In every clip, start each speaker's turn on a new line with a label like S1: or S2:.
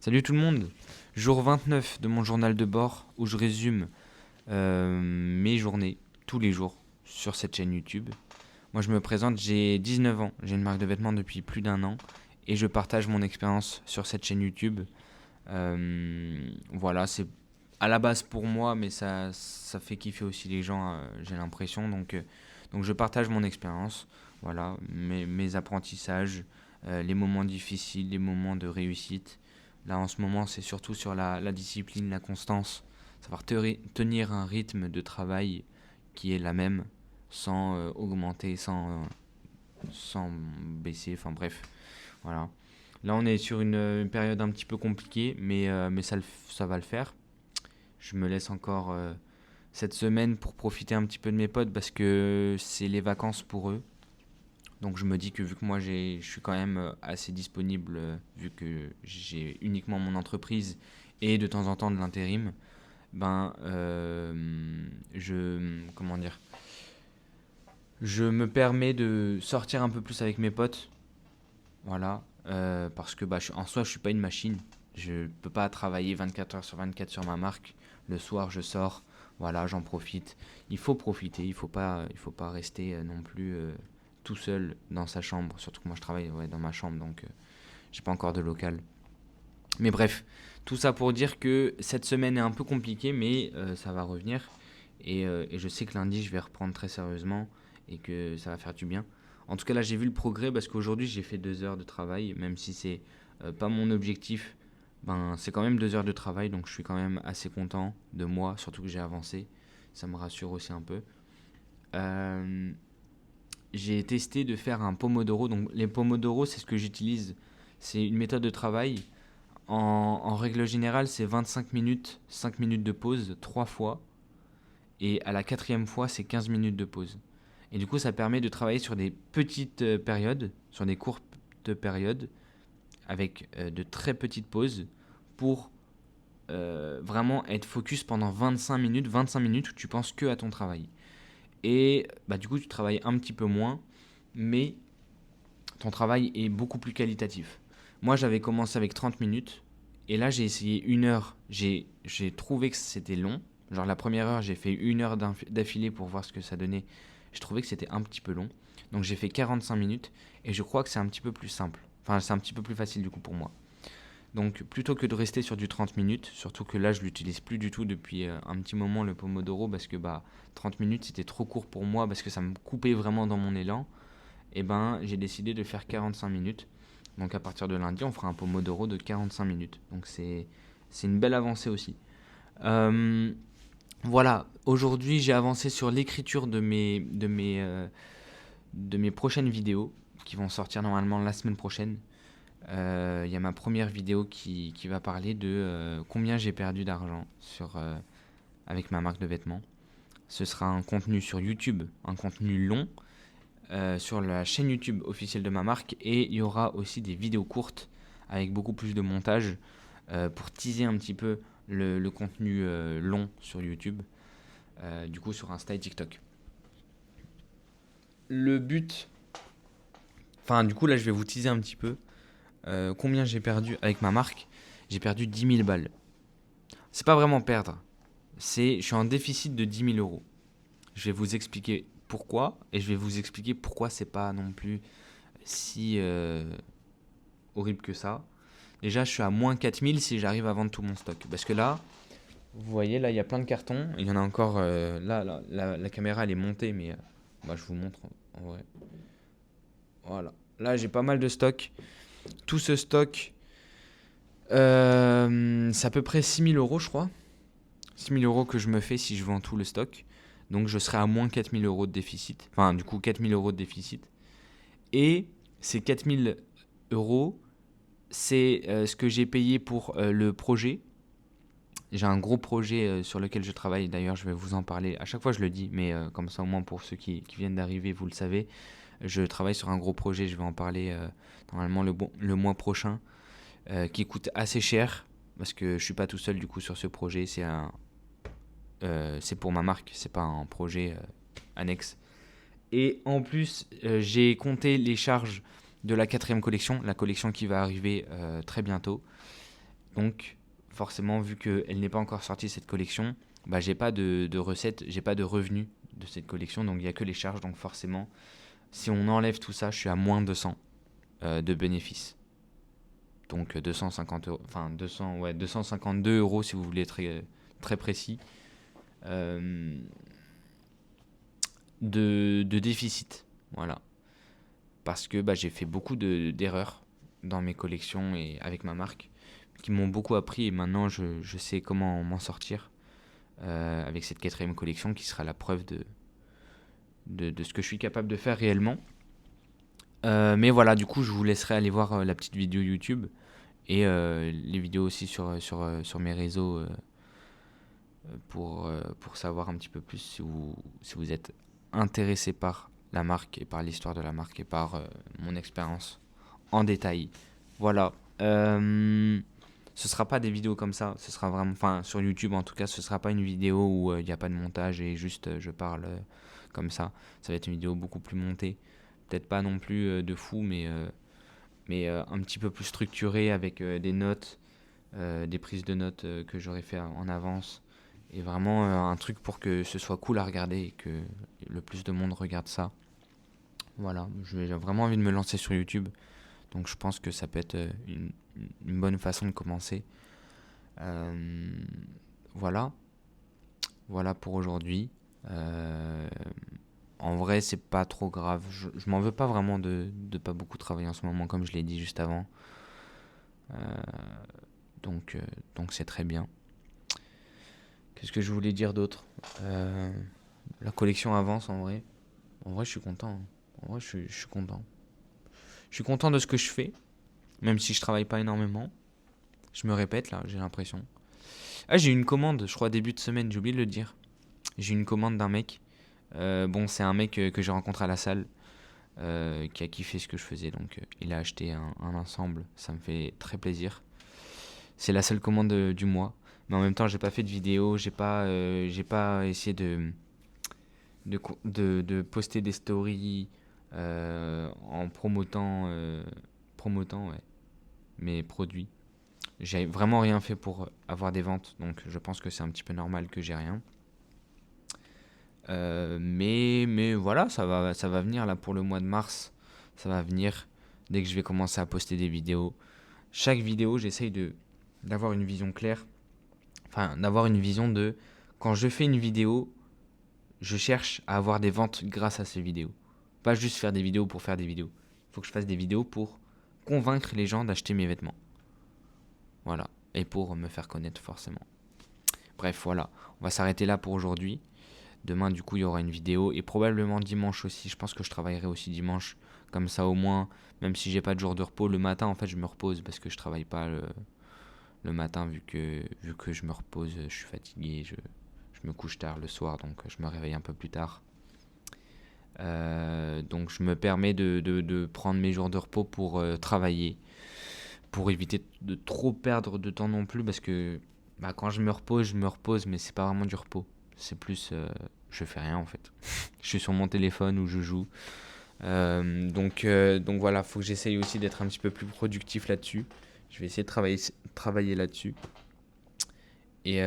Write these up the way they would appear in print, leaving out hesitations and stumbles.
S1: Salut tout le monde, jour 29 de mon journal de bord où je résume mes journées tous les jours sur cette chaîne YouTube. Moi je me présente, j'ai 19 ans, j'ai une marque de vêtements depuis plus d'un an et je partage mon expérience sur cette chaîne YouTube. Voilà, c'est à la base pour moi mais ça fait kiffer aussi les gens, j'ai l'impression. Donc je partage mon expérience, voilà, mes apprentissages, les moments difficiles, les moments de réussite. Là, en ce moment, c'est surtout sur la discipline, la constance, savoir tenir un rythme de travail qui est la même, sans augmenter, sans baisser, enfin bref, voilà. Là, on est sur une période un petit peu compliquée, mais ça va le faire. Je me laisse encore cette semaine pour profiter un petit peu de mes potes parce que c'est les vacances pour eux. Donc je me dis que vu que moi je suis quand même assez disponible, vu que j'ai uniquement mon entreprise et de temps en temps de l'intérim, comment dire, je me permets de sortir un peu plus avec mes potes, voilà, parce que en soi je suis pas une machine, je peux pas travailler 24 heures sur 24 sur ma marque. Le soir je sors, voilà, j'en profite. Il faut profiter, il faut pas rester non plus tout seul dans sa chambre. Surtout que moi je travaille dans ma chambre, donc j'ai pas encore de local. Mais bref, tout ça pour dire que cette semaine est un peu compliquée, mais ça va revenir. Et je sais que lundi je vais reprendre très sérieusement et que ça va faire du bien. En tout cas là j'ai vu le progrès parce qu'aujourd'hui j'ai fait 2 heures de travail, même si c'est pas mon objectif. C'est quand même 2 heures de travail, donc je suis quand même assez content de moi, surtout que j'ai avancé. Ça me rassure aussi un peu. Euh, j'ai testé de faire un Pomodoro. Donc les Pomodoro, c'est ce que j'utilise. C'est une méthode de travail. En règle générale, c'est 25 minutes, 5 minutes de pause, 3 fois. Et à la quatrième fois, c'est 15 minutes de pause. Et du coup, ça permet de travailler sur des petites périodes, sur des courtes périodes, avec de très petites pauses, pour vraiment être focus pendant 25 minutes où tu penses que à ton travail. Et du coup, tu travailles un petit peu moins, mais ton travail est beaucoup plus qualitatif. Moi, j'avais commencé avec 30 minutes, et là, j'ai essayé 1 heure. J'ai trouvé que c'était long. Genre, la première heure, j'ai fait 1 heure d'affilée pour voir ce que ça donnait. Je trouvais que c'était un petit peu long. Donc, j'ai fait 45 minutes, et je crois que c'est un petit peu plus simple. Enfin, c'est un petit peu plus facile du coup pour moi. Donc plutôt que de rester sur du 30 minutes, surtout que là je l'utilise plus du tout depuis un petit moment le Pomodoro parce que 30 minutes c'était trop court pour moi parce que ça me coupait vraiment dans mon élan, et j'ai décidé de faire 45 minutes. Donc à partir de lundi on fera un Pomodoro de 45 minutes. Donc c'est une belle avancée aussi. Euh, voilà, aujourd'hui j'ai avancé sur l'écriture de mes prochaines vidéos qui vont sortir normalement la semaine prochaine. Il y a ma première vidéo qui va parler de combien j'ai perdu d'argent avec ma marque de vêtements. Ce sera un contenu sur YouTube, un contenu long, sur la chaîne YouTube officielle de ma marque. Et il y aura aussi des vidéos courtes avec beaucoup plus de montage pour teaser un petit peu le contenu long sur YouTube, du coup sur Insta et TikTok. Le but, enfin du coup là je vais vous teaser un petit peu. Combien j'ai perdu avec ma marque? J'ai perdu 10 000 balles. C'est pas vraiment perdre. Je suis en déficit de 10 000 euros. Je vais vous expliquer pourquoi et je vais vous expliquer pourquoi c'est pas non plus si horrible que ça. Déjà, je suis à moins 4 000 si j'arrive à vendre tout mon stock. Parce que là, vous voyez, là, il y a plein de cartons. Il y en a encore. Là, la caméra, elle est montée, mais je vous montre en vrai. Voilà. Là, j'ai pas mal de stock. Tout ce stock, c'est à peu près 6 000 euros, je crois. 6 000 euros que je me fais si je vends tout le stock. Donc je serai à moins 4 000 euros de déficit. Enfin, du coup, 4 000 euros de déficit. Et ces 4 000 euros, c'est ce que j'ai payé pour le projet. J'ai un gros projet sur lequel je travaille. D'ailleurs, je vais vous en parler. À chaque fois, je le dis, mais comme ça, au moins pour ceux qui viennent d'arriver, vous le savez. Je travaille sur un gros projet. Je vais en parler normalement le mois prochain. Qui coûte assez cher. Parce que je suis pas tout seul du coup sur ce projet. C'est pour ma marque, c'est pas un projet annexe. Et en plus, j'ai compté les charges de la quatrième collection, la collection qui va arriver très bientôt. Donc forcément, vu qu'elle n'est pas encore sortie cette collection, bah, j'ai pas de recettes, j'ai pas de revenus de cette collection, donc il n'y a que les charges. Donc forcément, si on enlève tout ça, je suis à moins de 200 de bénéfices. Donc 250 euros, enfin 200, ouais, 252 euros si vous voulez être très précis, euh, de déficit. Voilà. Parce que bah, j'ai fait beaucoup d'erreurs dans mes collections et avec ma marque qui m'ont beaucoup appris et maintenant je sais comment m'en sortir avec cette quatrième collection qui sera la preuve de ce que je suis capable de faire réellement. Mais voilà, du coup, je vous laisserai aller voir la petite vidéo YouTube et les vidéos aussi sur mes réseaux pour savoir un petit peu plus si vous êtes intéressé par la marque et par l'histoire de la marque et par mon expérience en détail. Voilà. Ce sera pas des vidéos comme ça, ce sera vraiment, enfin sur YouTube en tout cas, ce sera pas une vidéo où il n'y a pas de montage et juste je parle comme ça. Ça va être une vidéo beaucoup plus montée, peut-être pas non plus de fou, mais un petit peu plus structurée avec des notes, des prises de notes que j'aurais fait en avance et vraiment un truc pour que ce soit cool à regarder et que le plus de monde regarde ça. Voilà, j'ai vraiment envie de me lancer sur YouTube. Donc je pense que ça peut être une bonne façon de commencer. Euh, voilà, voilà pour aujourd'hui. Euh, En vrai, c'est pas trop grave. Je m'en veux pas vraiment de pas beaucoup travailler en ce moment, comme je l'ai dit juste avant. Euh, donc, euh, donc c'est très bien. Qu'est-ce que je voulais dire d'autre? La collection avance en vrai. En vrai, je suis content, hein. En vrai, je suis content. Je suis content de ce que je fais, même si je travaille pas énormément. Je me répète là, j'ai l'impression. Ah, j'ai eu une commande, je crois début de semaine, j'ai oublié de le dire. J'ai eu une commande d'un mec. Bon, c'est un mec que j'ai rencontré à la salle, qui a kiffé ce que je faisais, donc il a acheté un ensemble. Ça me fait très plaisir. C'est la seule commande du mois. Mais en même temps, j'ai pas fait de vidéo, j'ai pas essayé de poster des stories en promotant ouais, mes produits. J'ai vraiment rien fait pour avoir des ventes, donc je pense que c'est un petit peu normal que j'ai rien. Mais voilà, ça va venir là pour le mois de mars. Ça va venir dès que je vais commencer à poster des vidéos. Chaque vidéo, j'essaye d'avoir une vision claire. Enfin, d'avoir une vision de quand je fais une vidéo, je cherche à avoir des ventes grâce à ces vidéos. Pas juste faire des vidéos pour faire des vidéos. Il faut que je fasse des vidéos pour convaincre les gens d'acheter mes vêtements. Voilà. Et pour me faire connaître forcément. Bref, voilà. On va s'arrêter là pour aujourd'hui. Demain, du coup, il y aura une vidéo et probablement dimanche aussi. Je pense que je travaillerai aussi dimanche. Comme ça, au moins, même si j'ai pas de jour de repos, le matin, en fait, je me repose parce que je travaille pas le matin vu que je me repose, je suis fatigué, je me couche tard le soir, donc je me réveille un peu plus tard. Donc je me permets de prendre mes jours de repos pour travailler, pour éviter de trop perdre de temps non plus, parce que bah, quand je me repose, mais c'est pas vraiment du repos. C'est plus, je fais rien en fait. Je suis sur mon téléphone où je joue. Donc voilà, faut que j'essaye aussi d'être un petit peu plus productif là-dessus. Je vais essayer de travailler là-dessus. Et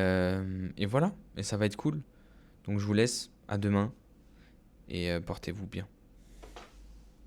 S1: voilà, et ça va être cool. Donc je vous laisse, à demain, et portez-vous bien.